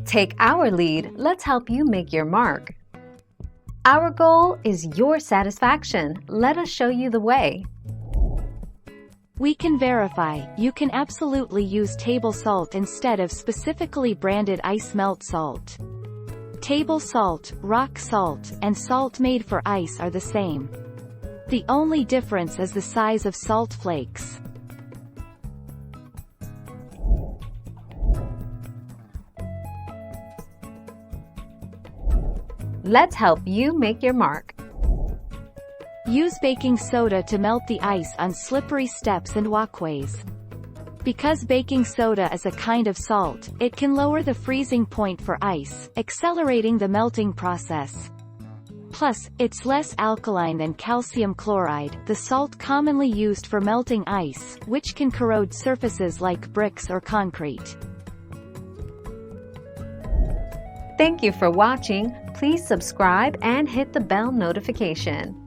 Take our lead, let's help you make your mark. Our goal is your satisfaction. Let us show you the way. We can verify, you can absolutely use table salt instead of specifically branded ice melt salt. Table salt, rock salt, and salt made for ice are the same. The only difference is the size of salt flakes. Let's help you make your mark. Use baking soda to melt the ice on slippery steps and walkways. Because baking soda is a kind of salt, it can lower the freezing point for ice, accelerating the melting process. Plus, it's less alkaline than calcium chloride, the salt commonly used for melting ice, which can corrode surfaces like bricks or concrete. Thank you for watching. Please subscribe and hit the bell notification.